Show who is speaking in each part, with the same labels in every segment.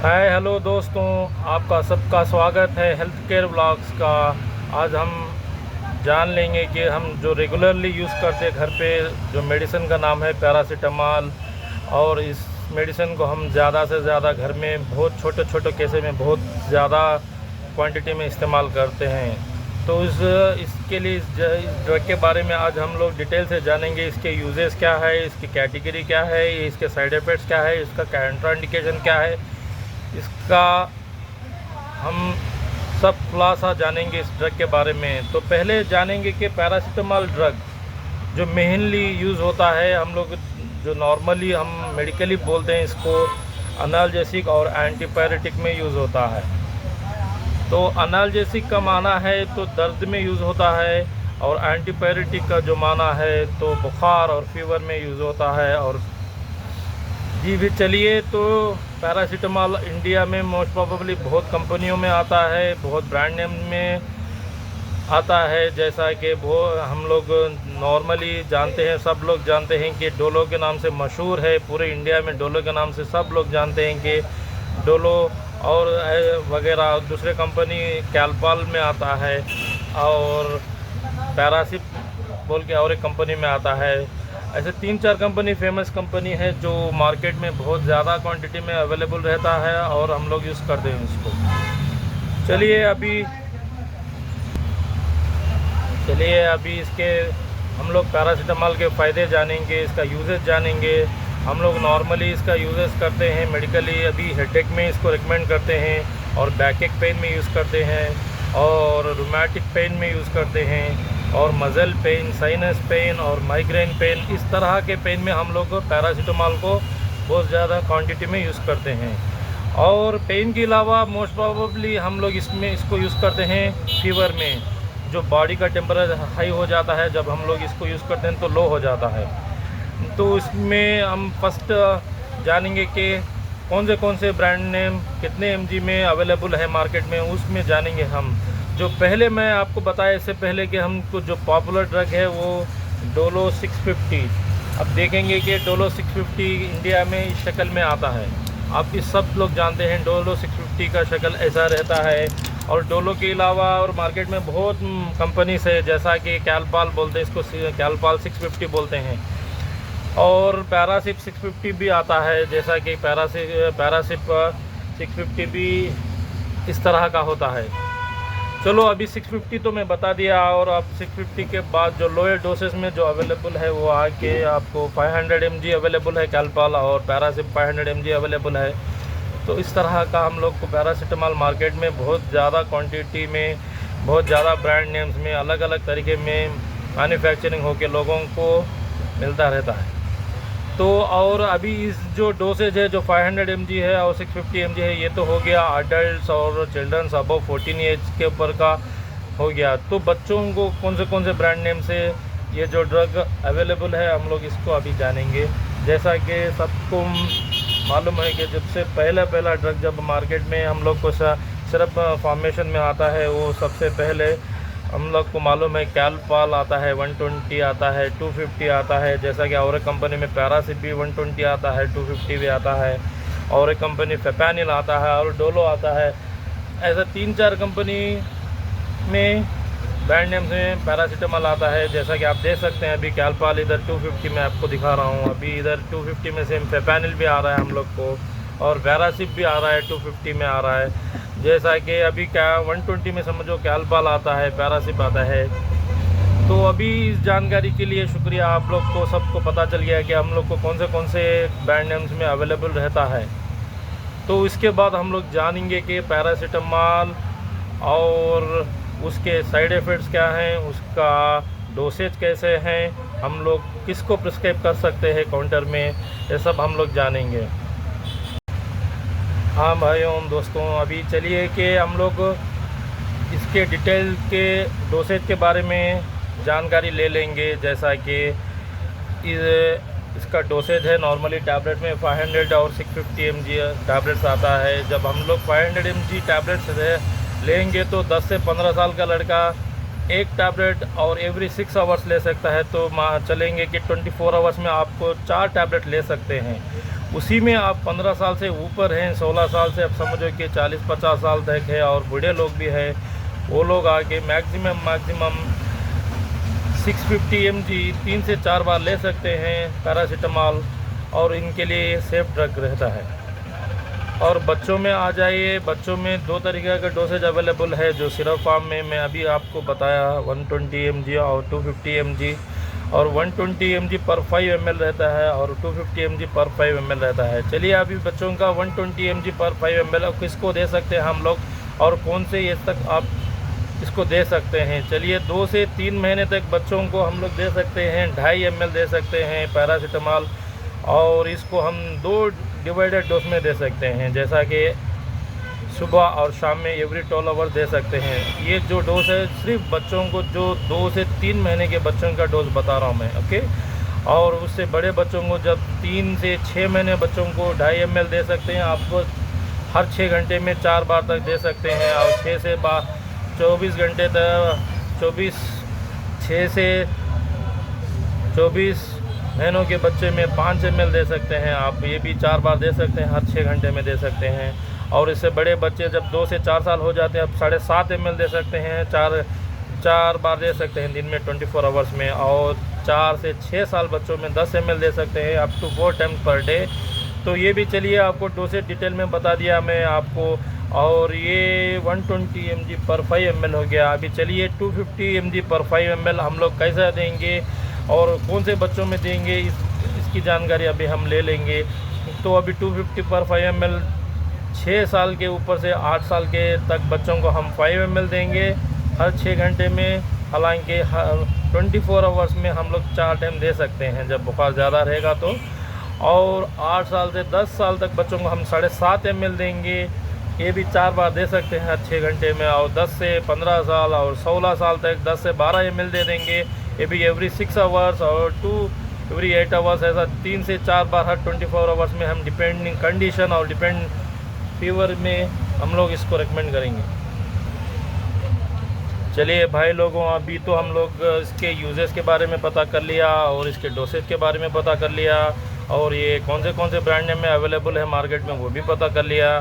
Speaker 1: Hi hello दोस्तों, आपका सबका स्वागत है हेल्थ केयर व्लॉग्स का। आज हम जान लेंगे कि हम जो रेगुलरली यूज़ करते हैं घर पे जो मेडिसिन का नाम है पैरासीटामॉल, और इस मेडिसिन को हम ज़्यादा से ज़्यादा घर में बहुत छोटे छोटे केसेस में बहुत ज़्यादा क्वांटिटी में इस्तेमाल करते हैं। तो इसके लिए इस ड्रग के बारे में आज हम लोग डिटेल से जानेंगे। इसके यूजेस क्या है, इसकी कैटेगरी क्या है, इसके साइड इफ़ेक्ट्स क्या है, इसका कंट्राइंडिकेशन क्या है, इसका हम सब खुलासा जानेंगे इस ड्रग के बारे में। तो पहले जानेंगे कि पैरासीटामॉल ड्रग जो मेनली यूज़ होता है, हम लोग जो नॉर्मली हम मेडिकली बोलते हैं इसको एनाल्जेसिक और एंटीपायरेटिक में यूज़ होता है। तो एनाल्जेसिक का माना है तो दर्द में यूज़ होता है, और एंटीपायरेटिक का जो माना है तो बुखार और फीवर में यूज़ होता है। और जी भी चलिए, तो पैरासीटामॉल इंडिया में मोस्ट प्रोबेबली बहुत कंपनियों में आता है, बहुत ब्रांड नेम में आता है। जैसा कि वो हम लोग नॉर्मली जानते हैं, सब लोग जानते हैं कि डोलो के नाम से मशहूर है पूरे इंडिया में। डोलो के नाम से सब लोग जानते हैं कि डोलो और वगैरह। दूसरे कंपनी कैलपाल में आता है, और पैरासिप बोल के और एक कंपनी में आता है। ऐसे 3-4 कंपनी फेमस कंपनी है जो मार्केट में बहुत ज़्यादा क्वांटिटी में अवेलेबल रहता है, और हम लोग यूज़ करते हैं इसको। चलिए अभी इसके हम लोग पैरासीटामॉल के फ़ायदे जानेंगे, इसका यूजेस जानेंगे। हम लोग नॉर्मली इसका यूजेस करते हैं मेडिकली। अभी हेडेक में इसको रिकमेंड करते हैं, और बैक पेन में यूज़ करते हैं, और रूमेटिक पेन में यूज़ करते हैं, और मसल पेन, साइनस पेन और माइग्रेन पेन, इस तरह के पेन में हम लोग पैरासीटामॉल को बहुत ज़्यादा क्वांटिटी में यूज़ करते हैं। और पेन के अलावा मोस्ट प्रोबेबली हम लोग इसको यूज़ करते हैं फीवर में। जो बॉडी का टेम्परेचर हाई हो जाता है, जब हम लोग इसको यूज़ करते हैं तो लो हो जाता है। तो इसमें हम फर्स्ट जानेंगे कि कौन से ब्रांड नेम कितने एमजी में अवेलेबल है मार्केट में, उसमें जानेंगे हम। जो पहले मैं आपको बताया इससे पहले कि हमको जो पॉपुलर ड्रग है वो डोलो 650। अब देखेंगे कि डोलो 650 इंडिया में इस शक्ल में आता है। आप इस सब लोग जानते हैं डोलो 650 का शक्ल ऐसा रहता है। और डोलो के अलावा और मार्केट में बहुत कंपनीज है, जैसा कि कैलपाल बोलते हैं इसको, कैलपाल 650 बोलते हैं। और पैरासिप 650 भी आता है, जैसा कि पैरासिप 650 भी इस तरह का होता है। चलो अभी 650 तो मैं बता दिया, और अब 650 के बाद जो लोअर डोसेस में जो अवेलेबल है वो आके आपको 500 mg अवेलेबल है कैलपाल, और पैरासिप 500 mg अवेलेबल है। तो इस तरह का हम लोग को पैरासीटामॉल मार्केट में बहुत ज़्यादा क्वांटिटी में, बहुत ज़्यादा ब्रांड नेम्स में, अलग अलग तरीके में मैन्युफैक्चरिंग होकर लोगों को मिलता रहता है। तो और अभी इस जो डोसेज है जो 500 mg है और 650 mg है, ये तो हो गया अडल्ट्स और चिल्ड्रंस अबव 14 एज के ऊपर का हो गया। तो बच्चों को कौन से ब्रांड नेम से ये जो ड्रग अवेलेबल है, हम लोग इसको अभी जानेंगे। जैसा कि सबको मालूम है कि जब से पहला ड्रग जब मार्केट में हम लोग को सिर्फ फॉर्मेशन में आता है, वो सबसे पहले हम लोग को मालूम है कैलपाल आता है, 120 आता है, 250 आता है। जैसा कि और एक कंपनी में पैरासिप भी 120 आता है, 250 भी आता है, और एक कंपनी फेपानिल आता है, और डोलो आता है। ऐसा 3-4 कंपनी में ब्रांड नेम में पैरासीटामॉल आता है। जैसा कि आप देख सकते हैं अभी कैलपाल इधर 250 में आपको दिखा रहा हूँ। अभी इधर 250 में सेम फेपानिल भी आ रहा है हम लोग को, और पैरासिप भी आ रहा है 250 में आ रहा है। जैसा कि अभी क्या 120 में समझो कैलपाल आता है, पैरासिप आता है। तो अभी इस जानकारी के लिए शुक्रिया, आप लोग को सबको पता चल गया कि हम लोग को कौन से ब्रांड नेम्स में अवेलेबल रहता है। तो इसके बाद हम लोग जानेंगे कि पैरासीटामॉल और उसके साइड इफ़ेक्ट्स क्या हैं, उसका डोसेज कैसे हैं, हम लोग किसको प्रिस्क्राइब कर सकते हैं काउंटर में, ये सब हम लोग जानेंगे। हाँ भाइयों दोस्तों, अभी चलिए कि हम लोग इसके डिटेल के डोसेज के बारे में जानकारी ले लेंगे। जैसा कि इसका डोसेज है नॉर्मली टैबलेट में 500 और 650 mg टैबलेट्स आता है। जब हम लोग 500 mg टैबलेट्स लेंगे तो 10 से 15 साल का लड़का एक टैबलेट और एवरी 6 आवर्स ले सकता है। तो चलेंगे कि 24 आवर्स में आपको 4 टैबलेट ले सकते हैं। उसी में आप 15 साल से ऊपर हैं, 16 साल से आप समझो कि 40-50 साल तक है और बूढ़े लोग भी है, वो लोग आके मैक्सिमम 650 mg 3 से 4 बार ले सकते हैं पैरासीटामॉल, और इनके लिए सेफ ड्रग रहता है। और बच्चों में आ जाइए, बच्चों में 2 तरीक़े का डोसेज अवेलेबल है जो सिरप फॉर्म में मैं अभी आपको बताया, 120 mg और 250 mg, और 120 mg पर 5 ml रहता है और 250 mg पर 5 ml रहता है। चलिए अभी बच्चों का 120 mg पर 5 ml अब किसको दे सकते हैं हम लोग, और कौन से एज तक आप इसको दे सकते हैं। चलिए 2 से 3 महीने तक बच्चों को हम लोग दे सकते हैं 2.5 ml दे सकते हैं पैरासीटामॉल, और इसको हम 2 डिवाइडेड डोज में दे सकते हैं, जैसा कि सुबह और शाम में एवरी 12 आवर दे सकते हैं। ये जो डोज है सिर्फ बच्चों को, जो 2 से 3 महीने के बच्चों का डोज बता रहा हूँ मैं, ओके। और उससे बड़े बच्चों को जब 3 से 6 महीने बच्चों को 2.5 ml दे सकते हैं, आपको हर 6 घंटे में 4 बार तक दे सकते हैं, और 6 से 24 घंटे तक 6 से 24 महीनों के बच्चे में 5 ml दे सकते हैं आप, ये भी 4 बार दे सकते हैं, हर 6 घंटे में दे सकते हैं। और इससे बड़े बच्चे जब 2 से 4 साल हो जाते हैं, अब 7.5 ml दे सकते हैं, 4 बार दे सकते हैं दिन में 24 आवर्स में। और 4 से 6 साल बच्चों में 10 ml दे सकते हैं, up to 4 times per day. तो ये भी चलिए आपको डोसेज डिटेल में बता दिया मैं आपको, और ये 120 mg पर 5 ml हो गया। अभी चलिए 250 mg पर 5 ml हम लोग कैसा देंगे और कौन से बच्चों में देंगे, इसकी जानकारी अभी हम ले लेंगे। तो अभी 250 पर 5 ml 6 साल के ऊपर से 8 साल के तक बच्चों को हम 5 ml देंगे हर 6 घंटे में। हालांकि 24 आवर्स में हम लोग 4 टाइम दे सकते हैं जब बुखार ज़्यादा रहेगा तो। और 8 साल से 10 साल तक बच्चों को हम 7.5 ml देंगे, ये भी 4 बार दे सकते हैं हर 6 घंटे में। और 10 से 15 साल और 16 साल तक 10 से 12 ml दे देंगे, ये भी एवरी 6 आवर्स, और 2 एवरी 8 आवर्स, ऐसा 3 से 4 बार हर 24 आवर्स में हम डिपेंडिंग कंडीशन और डिपेंड फीवर में हम लोग इसको रेकमेंड करेंगे। चलिए भाई लोगों, अभी तो हम लोग इसके यूजेस के बारे में पता कर लिया और इसके डोसेज के बारे में पता कर लिया, और ये कौन से ब्रांड नेम में अवेलेबल है मार्केट में वो भी पता कर लिया।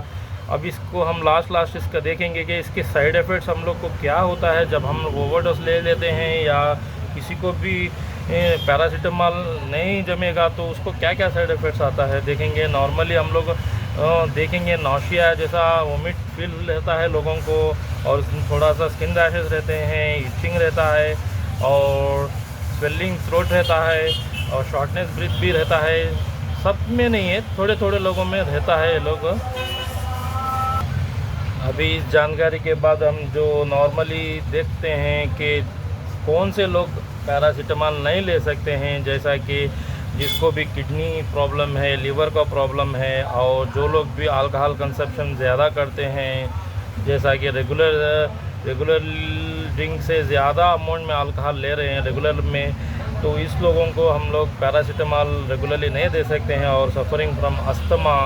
Speaker 1: अब इसको हम लास्ट इसका देखेंगे कि इसके साइड इफ़ेक्ट्स हम लोग को क्या होता है जब हम ओवरडोज ले लेते हैं, या किसी को भी पैरासीटामॉल नहीं जमेगा तो उसको क्या क्या साइड इफ़ेक्ट्स आता है देखेंगे। नॉर्मली हम लोग देखेंगे नौशिया जैसा वोमिट फील रहता है लोगों को, और थोड़ा सा स्किन रैशेस रहते हैं, इचिंग रहता है, और स्वेलिंग थ्रोट रहता है, और शॉर्टनेस ब्रीथ भी रहता है। सब में नहीं है, थोड़े लोगों में रहता है लोग। अभी इस जानकारी के बाद हम जो नॉर्मली देखते हैं कि कौन से लोग पैरासीटामॉल नहीं ले सकते हैं, जैसा कि जिसको भी किडनी प्रॉब्लम है, लीवर का प्रॉब्लम है, और जो लोग भी अल्कोहल कंजप्शन ज़्यादा करते हैं, जैसा कि रेगुलर ड्रिंक से ज़्यादा अमाउंट में अल्कोहल ले रहे हैं रेगुलर में, तो इस लोगों को हम लोग पैरासीटामॉल रेगुलरली नहीं दे सकते हैं। और सफ़रिंग फ्रॉम अस्थमा,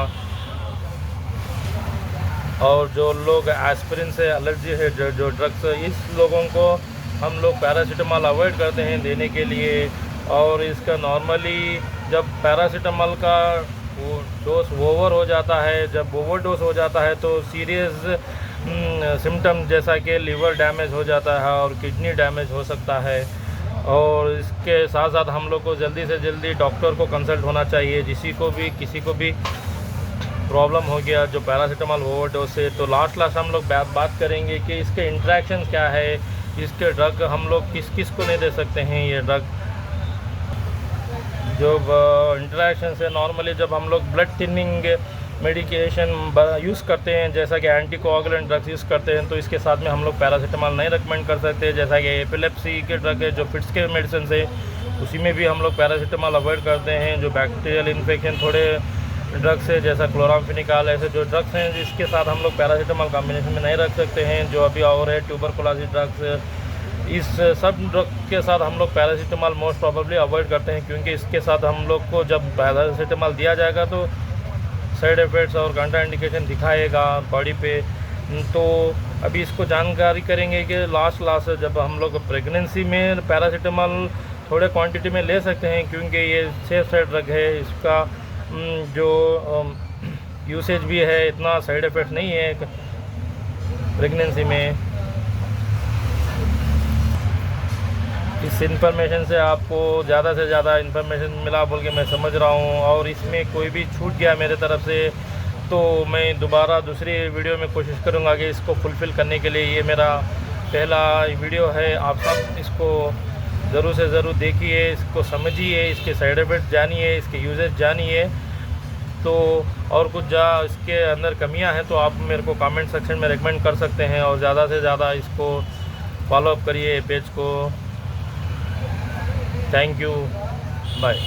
Speaker 1: और जो लोग एस्पिरिन से एलर्जी है, जो ड्रग्स, इस लोगों को हम लोग पैरासीटामॉल अवॉइड करते हैं देने के लिए। और इसका नॉर्मली जब पैरासीटामॉल का वो डोज ओवर हो जाता है, जब ओवर डोज हो जाता है तो सीरियस सिम्टम जैसा कि लीवर डैमेज हो जाता है और किडनी डैमेज हो सकता है। और इसके साथ साथ हम लोग को जल्दी से जल्दी डॉक्टर को कंसल्ट होना चाहिए किसी को भी प्रॉब्लम हो गया जो पैरासीटामॉल ओवरडोज से। तो लास्ट हम लोग बात करेंगे कि इसके इंटरेक्शंस क्या है, इसके ड्रग हम लोग किस को नहीं दे सकते हैं। ये ड्रग जो इंटरेक्शन से नॉर्मली जब हम लोग ब्लड थिनिंग मेडिकेशन यूज़ करते हैं, जैसा कि एंटीकोआगुलेंट ड्रग्स यूज़ करते हैं, तो इसके साथ में हम लोग पैरासीटामॉल नहीं रिकमेंड कर सकते। जैसा कि एपिलेप्सी के ड्रग है जो फिट्स के मेडिसिन से, उसी में भी हम लोग पैरासीटामॉल अवॉइड करते हैं। जो बैक्टीरियल इन्फेक्शन थोड़े ड्रग्स है जैसा क्लोरामफेनिकॉल, ऐसे जो ड्रग्स हैं जिसके साथ हम लोग पैरासीटामॉल कॉम्बिनेशन में नहीं रख सकते हैं। जो अभी और है ट्यूबरकुलोसिस ड्रग्स, इस सब ड्रग के साथ हम लोग पैरासीटामॉल मोस्ट प्रोबेबली अवॉइड करते हैं, क्योंकि इसके साथ हम लोग को जब पैरासीटामॉल दिया जाएगा तो साइड इफ़ेक्ट्स और कंट्राइंडिकेशन दिखाएगा बॉडी पे। तो अभी इसको जानकारी करेंगे कि लास्ट जब हम लोग प्रेगनेंसी में पैरासीटामॉल थोड़े क्वांटिटी में ले सकते हैं, क्योंकि ये सेफ साइड ड्रग है। इसका जो यूसेज भी है, इतना साइड इफ़ेक्ट नहीं है प्रेगनेंसी में। इस इंफॉर्मेशन से आपको ज़्यादा से ज़्यादा इंफॉर्मेशन मिला बोल के मैं समझ रहा हूँ, और इसमें कोई भी छूट गया मेरे तरफ से तो मैं दोबारा दूसरी वीडियो में कोशिश करूँगा कि इसको फुलफ़िल करने के लिए। ये मेरा पहला वीडियो है, आप सब इसको ज़रूर से ज़रूर देखिए, इसको समझिए, इसके साइड इफ़ेक्ट जानिए, इसके यूजेस जानिए। तो और कुछ इसके अंदर कमियां हैं तो आप मेरे को कमेंट सेक्शन में रेकमेंड कर सकते हैं, और ज़्यादा से ज़्यादा इसको फॉलोअप करिए पेज को। Thank you, bye.